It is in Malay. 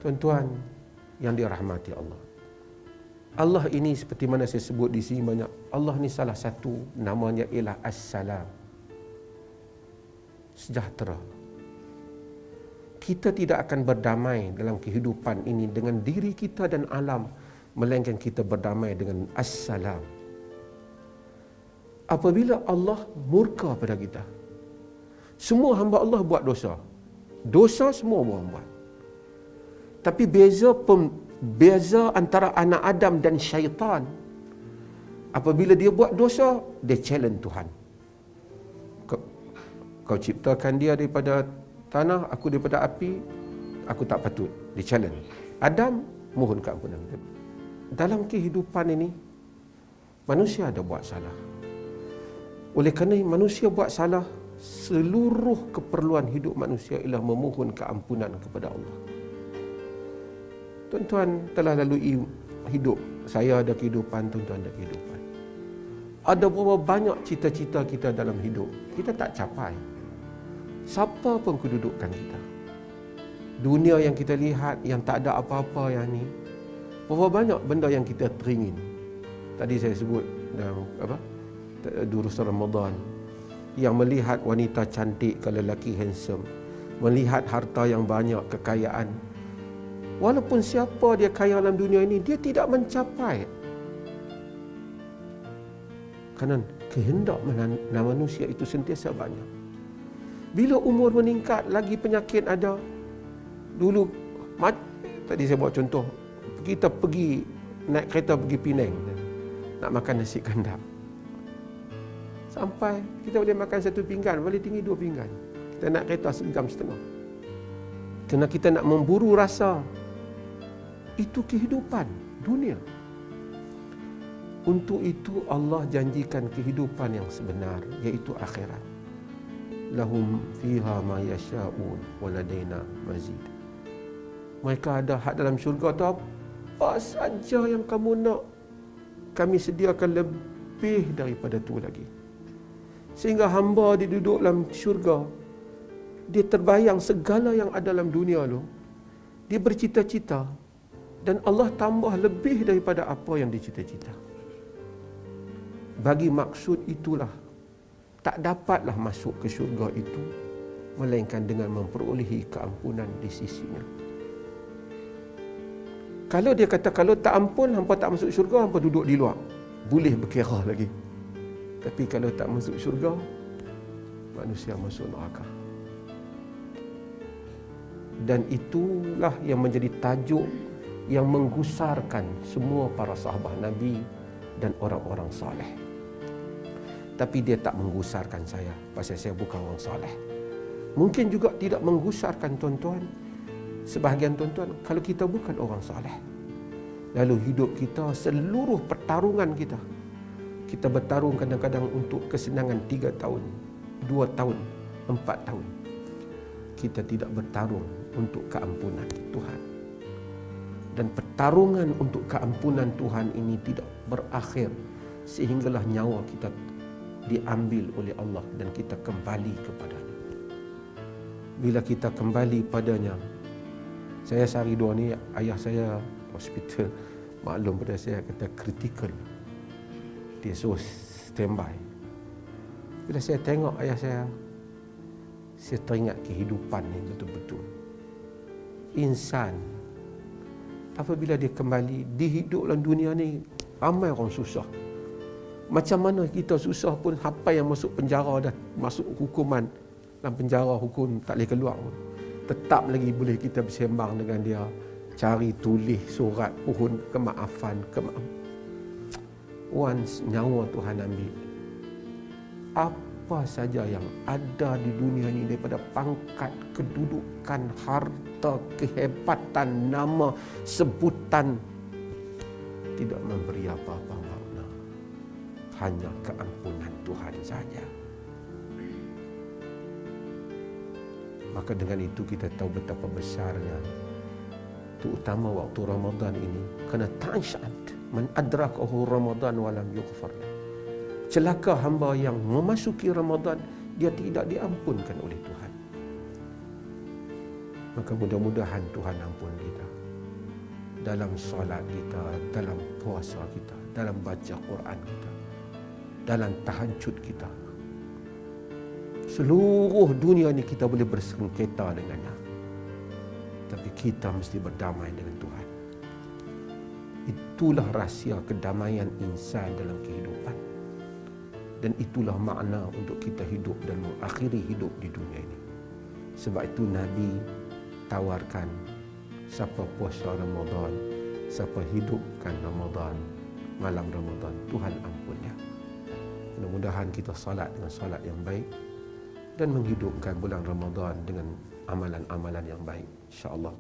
Tuan-tuan yang dirahmati Allah. Allah ini seperti mana saya sebut di sini banyak. Allah ni salah satu namanya ialah As-Salam. Sejahtera. Kita tidak akan berdamai dalam kehidupan ini dengan diri kita dan alam, melainkan kita berdamai dengan As-Salam. Apabila Allah murka pada kita, semua hamba Allah buat dosa. Dosa semua orang buat. Tapi beza antara anak Adam dan syaitan, apabila dia buat dosa, dia challenge Tuhan. Kau ciptakan dia daripada tanah, aku daripada api, aku tak patut. Dia challenge. Adam mohon keampunan. Dalam kehidupan ini, manusia ada buat salah. Oleh kerana manusia buat salah, seluruh keperluan hidup manusia ialah memohon keampunan kepada Allah. Tuan-tuan telah lalui hidup. Saya ada kehidupan, tuan-tuan ada kehidupan. Ada berapa banyak cita-cita kita dalam hidup, kita tak capai. Siapa pun kedudukan kita. Dunia yang kita lihat, yang tak ada apa-apa yang ni, berapa banyak benda yang kita teringin. Tadi saya sebut dalam durus Ramadan, yang melihat wanita cantik, kalau lelaki handsome, melihat harta yang banyak, kekayaan. Walaupun siapa dia kaya dalam dunia ini, dia tidak mencapai. Kerana kehendak manusia itu sentiasa banyak. Bila umur meningkat, lagi penyakit ada. Dulu, tadi saya buat contoh, kita pergi naik kereta pergi Penang, nak makan nasi kandar. Sampai kita boleh makan 1 pinggan, boleh tinggi 2 pinggan. Kita nak kereta 1.5 jam. Kerana kita nak memburu rasa. Itu kehidupan dunia. Untuk itu Allah janjikan kehidupan yang sebenar, iaitu akhirat. Lahum fiha ma yasha'un wa ladaina mazid. Mereka ada hak dalam syurga tu, apa saja yang kamu nak, kami sediakan lebih daripada tu lagi. Sehingga hamba dia duduk dalam syurga, dia terbayang segala yang ada dalam dunia tu, dia bercita-cita, dan Allah tambah lebih daripada apa yang dicita-cita. Bagi maksud itulah, tak dapatlah masuk ke syurga itu, melainkan dengan memperolehi keampunan di sisinya. Kalau dia kata, kalau tak ampun, hampa tak masuk syurga, hampa duduk di luar, boleh berkira lagi. Tapi kalau tak masuk syurga, manusia masuk neraka. Dan itulah yang menjadi tajuk yang menggusarkan semua para sahabat Nabi dan orang-orang saleh. Tapi dia tak menggusarkan saya, pasal saya bukan orang saleh. Mungkin juga tidak menggusarkan tuan-tuan, sebahagian tuan-tuan, kalau kita bukan orang saleh. Lalu hidup kita, seluruh pertarungan kita, kita bertarung kadang-kadang untuk kesenangan 3 tahun, 2 tahun, 4 tahun. Kita tidak bertarung untuk keampunan Tuhan. Dan pertarungan untuk keampunan Tuhan ini tidak berakhir sehinggalah nyawa kita diambil oleh Allah dan kita kembali kepadanya. Bila kita kembali padanya, saya sehari 2 ni, ayah saya hospital, maklum pada saya, kata kritikal. Dia suruh standby. Bila saya tengok ayah saya teringat kehidupan ni betul-betul. Insan, apabila dia kembali, dia hidup dalam dunia ni, ramai orang susah. Macam mana kita susah pun, apa yang masuk penjara dah, masuk hukuman, dalam penjara hukum tak boleh keluar pun, tetap lagi boleh kita bersembang dengan dia, cari tulis surat, pohon kemaafan, once nyawa Tuhan ambil, apa saja yang ada di dunia ini, daripada pangkat, kedudukan, harta, kehebatan, nama, sebutan, tidak memberi apa-apa makna. Hanya keampunan Tuhan saja. Maka dengan itu kita tahu betapa besarnya, terutama waktu Ramadan ini, kerana ta'syad man adrakahu Ramadan walam yughfar. Celaka hamba yang memasuki Ramadan, dia tidak diampunkan oleh Tuhan. Maka mudah-mudahan Tuhan ampun kita dalam solat kita, dalam puasa kita, dalam baca Quran kita, dalam tahajud kita. Seluruh dunia ni kita boleh bersengketa dengannya, tapi kita mesti berdamai dengan Tuhan. Itulah rahsia kedamaian insan dalam kehidupan. Dan itulah makna untuk kita hidup dan mengakhiri hidup di dunia ini. Sebab itu Nabi tawarkan, siapa puasa Ramadan, siapa hidupkan Ramadan, malam Ramadan, Tuhan ampunnya. Mudah-mudahan kita salat dengan salat yang baik dan menghidupkan bulan Ramadan dengan amalan-amalan yang baik, insya-Allah.